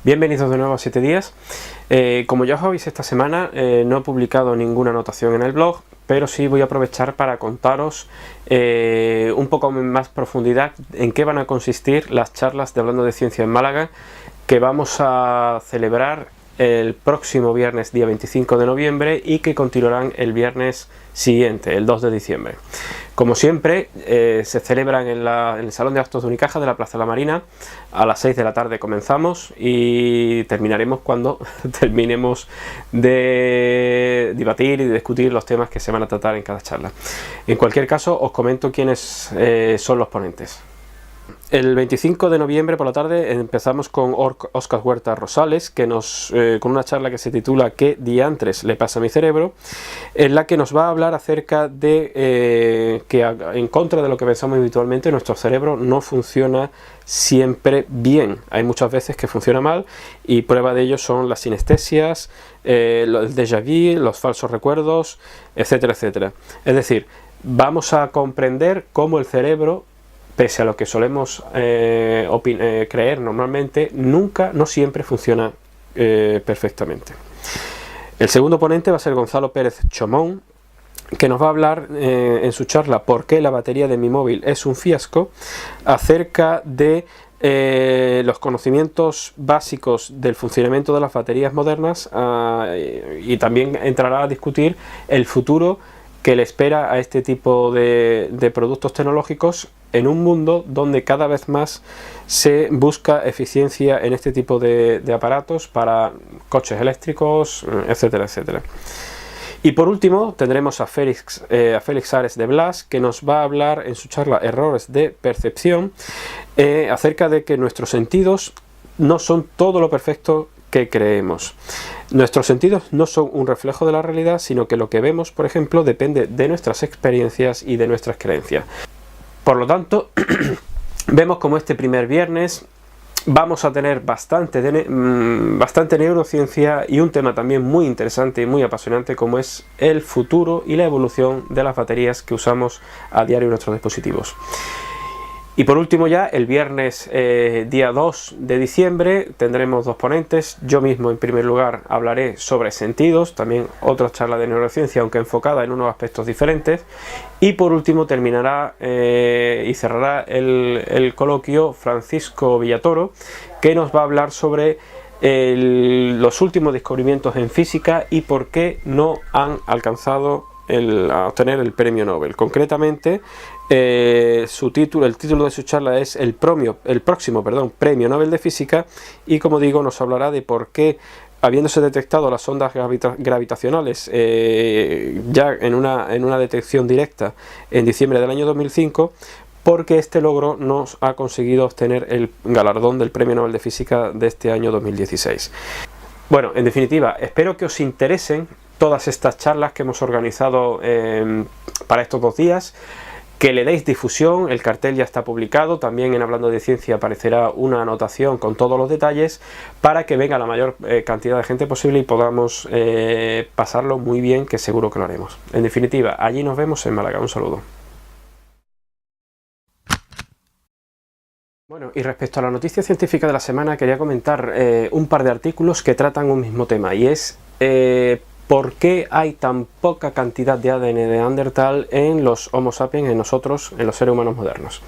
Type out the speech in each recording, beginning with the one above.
Bienvenidos de nuevo a 7 días. Como ya os habéis esta semana, no he publicado ninguna anotación en el blog, pero sí voy a aprovechar para contaros un poco más profundidad en qué van a consistir las charlas de Hablando de Ciencia en Málaga que vamos a celebrar el próximo viernes día 25 de noviembre y que continuarán el viernes siguiente, el 2 de diciembre. Como siempre, se celebran en el Salón de Actos de Unicaja de la Plaza de la Marina. A las 6 de la tarde comenzamos y terminaremos cuando terminemos de debatir y de discutir los temas que se van a tratar en cada charla. En cualquier caso, os comento quiénes son los ponentes. El 25 de noviembre por la tarde empezamos con Óscar Huerta Rosales, que con una charla que se titula ¿Qué diantres le pasa a mi cerebro?, en la que nos va a hablar acerca de que en contra de lo que pensamos habitualmente, nuestro cerebro no funciona siempre bien. Hay muchas veces que funciona mal y prueba de ello son las sinestesias, el déjà vu, los falsos recuerdos, etcétera, etcétera. Es decir, vamos a comprender cómo el cerebro, pese a lo que solemos creer normalmente, no siempre funciona perfectamente. El segundo ponente va a ser Gonzalo Pérez Chomón, que nos va a hablar en su charla ¿Por qué la batería de mi móvil es un fiasco?, acerca de los conocimientos básicos del funcionamiento de las baterías modernas, y también entrará a discutir el futuro que le espera a este tipo de productos tecnológicos en un mundo donde cada vez más se busca eficiencia en este tipo de aparatos para coches eléctricos, etcétera, etcétera. Y por último tendremos a Félix Ares de Blas, que nos va a hablar en su charla Errores de percepción acerca de que nuestros sentidos no son todo lo perfecto que creemos. Nuestros sentidos no son un reflejo de la realidad, sino que lo que vemos, por ejemplo, depende de nuestras experiencias y de nuestras creencias. Por lo tanto, vemos como este primer viernes vamos a tener bastante neurociencia y un tema también muy interesante y muy apasionante, como es el futuro y la evolución de las baterías que usamos a diario en nuestros dispositivos. Y por último, ya el viernes día 2 de diciembre tendremos dos ponentes. Yo mismo, en primer lugar, hablaré sobre sentidos, también otra charla de neurociencia, aunque enfocada en unos aspectos diferentes. Y por último terminará y cerrará el coloquio Francisco Villatoro, que nos va a hablar sobre los últimos descubrimientos en física y por qué no han alcanzado a obtener el premio Nobel. Concretamente, el título de su charla es el próximo premio Nobel de Física, y como digo, nos hablará de por qué, habiéndose detectado las ondas gravitacionales ya en una detección directa en diciembre del año 2005, porque este logro nos ha conseguido obtener el galardón del premio Nobel de Física de este año 2016. Bueno, en definitiva, espero que os interesen todas estas charlas que hemos organizado para estos 2 días, que le deis difusión. El cartel ya está publicado, también en Hablando de Ciencia aparecerá una anotación con todos los detalles para que venga la mayor cantidad de gente posible y podamos pasarlo muy bien, que seguro que lo haremos. En definitiva, allí nos vemos en Málaga. Un saludo. Bueno, y respecto a la noticia científica de la semana, quería comentar un par de artículos que tratan un mismo tema, y es ¿por qué hay tan poca cantidad de ADN de Neandertal en los Homo sapiens, en nosotros, en los seres humanos modernos?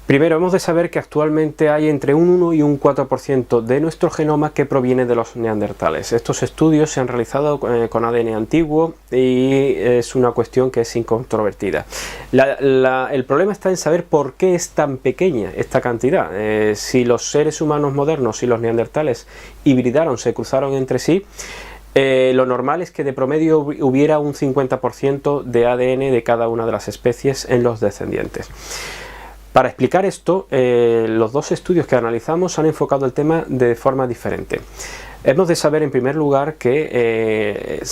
Primero, hemos de saber que actualmente hay entre un 1 y un 4% de nuestro genoma que proviene de los neandertales. Estos estudios se han realizado con ADN antiguo y es una cuestión que es incontrovertida. El problema está en saber por qué es tan pequeña esta cantidad. Si los seres humanos modernos y los neandertales hibridaron, se cruzaron entre sí, lo normal es que de promedio hubiera un 50% de ADN de cada una de las especies en los descendientes. Para explicar esto, los dos estudios que analizamos han enfocado el tema de forma diferente. Hemos de saber en primer lugar que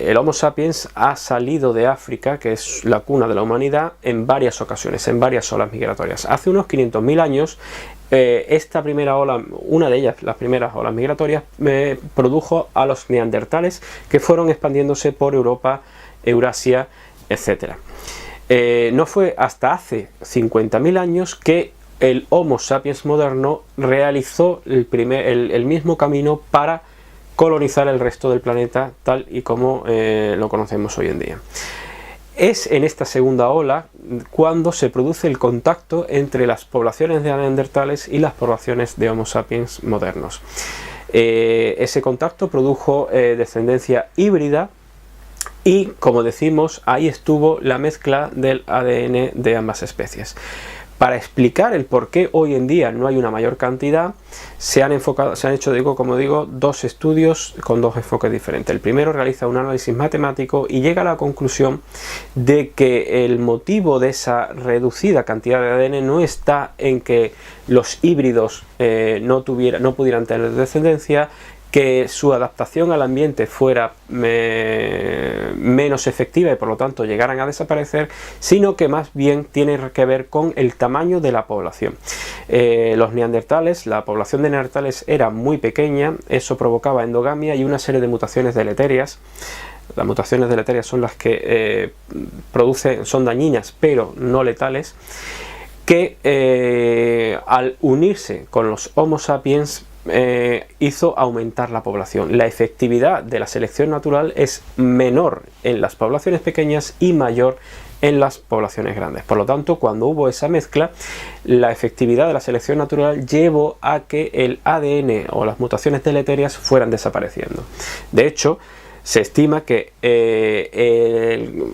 el Homo sapiens ha salido de África, que es la cuna de la humanidad, en varias ocasiones, en varias olas migratorias. Hace unos 500.000 años, esta primera ola, una de ellas, las primeras olas migratorias, produjo a los neandertales, que fueron expandiéndose por Europa, Eurasia, etc. No fue hasta hace 50.000 años que el Homo sapiens moderno realizó el mismo camino para colonizar el resto del planeta tal y como lo conocemos hoy en día. Es en esta segunda ola cuando se produce el contacto entre las poblaciones de neandertales y las poblaciones de Homo sapiens modernos. Ese contacto produjo descendencia híbrida y, como decimos, ahí estuvo la mezcla del ADN de ambas especies. Para explicar el por qué hoy en día no hay una mayor cantidad, se han hecho, como digo, dos estudios con dos enfoques diferentes. El primero realiza un análisis matemático y llega a la conclusión de que el motivo de esa reducida cantidad de ADN no está en que los híbridos no pudieran tener descendencia, que su adaptación al ambiente fuera menos efectiva y por lo tanto llegaran a desaparecer, sino que más bien tiene que ver con el tamaño de la población. Los neandertales, la población de neandertales era muy pequeña, eso provocaba endogamia y una serie de mutaciones deleterias. Las mutaciones deleterias son las que son dañinas pero no letales, que al unirse con los Homo sapiens hizo aumentar la población. La efectividad de la selección natural es menor en las poblaciones pequeñas y mayor en las poblaciones grandes. Por lo tanto, cuando hubo esa mezcla, la efectividad de la selección natural llevó a que el ADN o las mutaciones deleterias fueran desapareciendo. De hecho, se estima que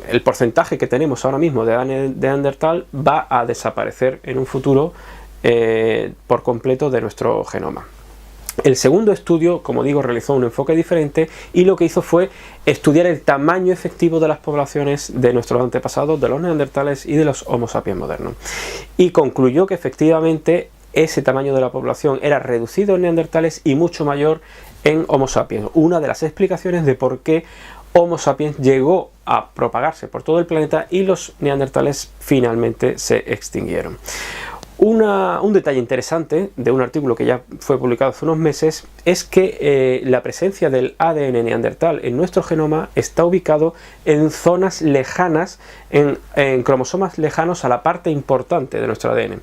el porcentaje que tenemos ahora mismo de ADN de Neandertal va a desaparecer en un futuro por completo de nuestro genoma. El segundo estudio, como digo, realizó un enfoque diferente y lo que hizo fue estudiar el tamaño efectivo de las poblaciones de nuestros antepasados, de los neandertales y de los Homo sapiens modernos. Y concluyó que efectivamente ese tamaño de la población era reducido en neandertales y mucho mayor en Homo sapiens. Una de las explicaciones de por qué Homo sapiens llegó a propagarse por todo el planeta y los neandertales finalmente se extinguieron. Un detalle interesante de un artículo que ya fue publicado hace unos meses es que la presencia del ADN neandertal en nuestro genoma está ubicado en zonas lejanas, en cromosomas lejanos a la parte importante de nuestro ADN,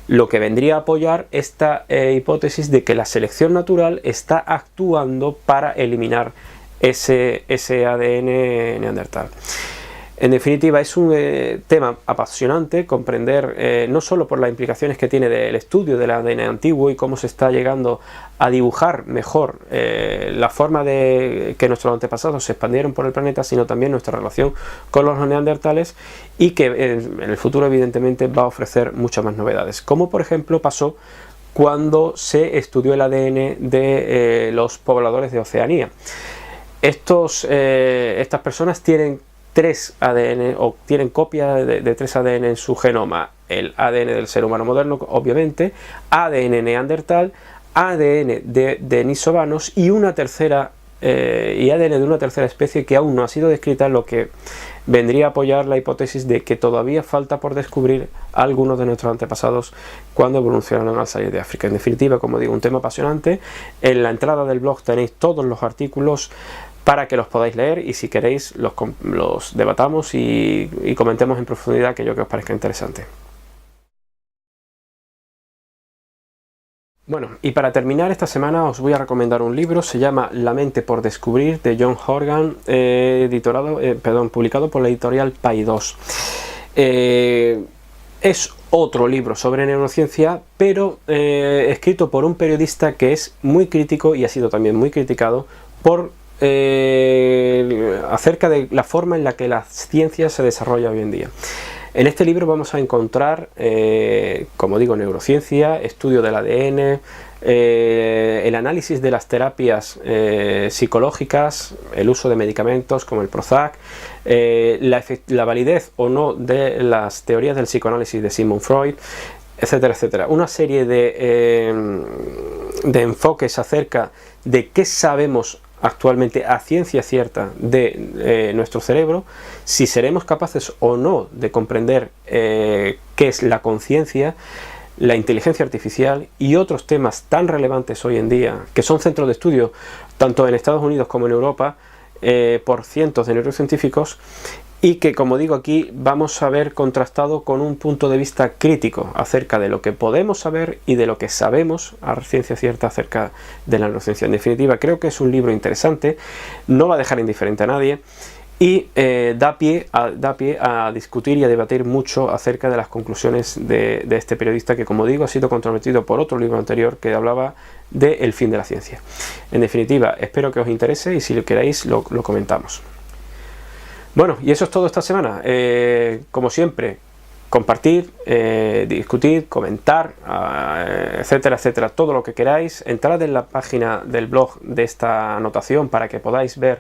lo que vendría a apoyar esta hipótesis de que la selección natural está actuando para eliminar ese ADN neandertal. En definitiva, es un tema apasionante comprender, no solo por las implicaciones que tiene del estudio del ADN antiguo y cómo se está llegando a dibujar mejor la forma de que nuestros antepasados se expandieron por el planeta, sino también nuestra relación con los neandertales y que en el futuro evidentemente va a ofrecer muchas más novedades, como por ejemplo pasó cuando se estudió el ADN de los pobladores de Oceanía. Estas personas tienen 3 ADN o tienen copia de 3 ADN en su genoma: el ADN del ser humano moderno, obviamente, ADN neandertal, ADN de denisovanos y ADN de una tercera especie que aún no ha sido descrita, lo que vendría a apoyar la hipótesis de que todavía falta por descubrir a algunos de nuestros antepasados cuando evolucionaron al salir de África. En definitiva, como digo, un tema apasionante. En la entrada del blog tenéis todos los artículos para que los podáis leer y si queréis los debatamos y comentemos en profundidad aquello que os parezca interesante. Bueno, y para terminar esta semana os voy a recomendar un libro, se llama La mente por descubrir, de John Horgan, publicado por la editorial Paidós. Es otro libro sobre neurociencia, pero escrito por un periodista que es muy crítico y ha sido también muy criticado acerca de la forma en la que la ciencia se desarrolla hoy en día. En este libro vamos a encontrar, como digo, neurociencia, estudio del ADN, el análisis de las terapias psicológicas, el uso de medicamentos como el Prozac, la validez o no de las teorías del psicoanálisis de Sigmund Freud, etcétera, etcétera. Una serie de enfoques acerca de qué sabemos actualmente a ciencia cierta de nuestro cerebro, si seremos capaces o no de comprender qué es la conciencia, la inteligencia artificial y otros temas tan relevantes hoy en día, que son centros de estudio tanto en Estados Unidos como en Europa por cientos de neurocientíficos, y que, como digo aquí, vamos a ver contrastado con un punto de vista crítico acerca de lo que podemos saber y de lo que sabemos a ciencia cierta acerca de la neurociencia. En definitiva, creo que es un libro interesante, no va a dejar indiferente a nadie y da pie a discutir y a debatir mucho acerca de las conclusiones de este periodista que, como digo, ha sido comprometido por otro libro anterior que hablaba del fin de la ciencia. En definitiva, espero que os interese y si lo queréis lo comentamos. Bueno, y eso es todo esta semana. Como siempre, compartir, discutir, comentar, etcétera, etcétera, todo lo que queráis. Entrad en la página del blog de esta anotación para que podáis ver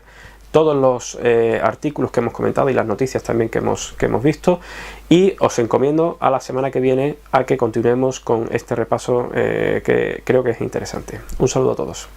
todos los artículos que hemos comentado y las noticias también que hemos visto, y os encomiendo a la semana que viene a que continuemos con este repaso que creo que es interesante. Un saludo a todos.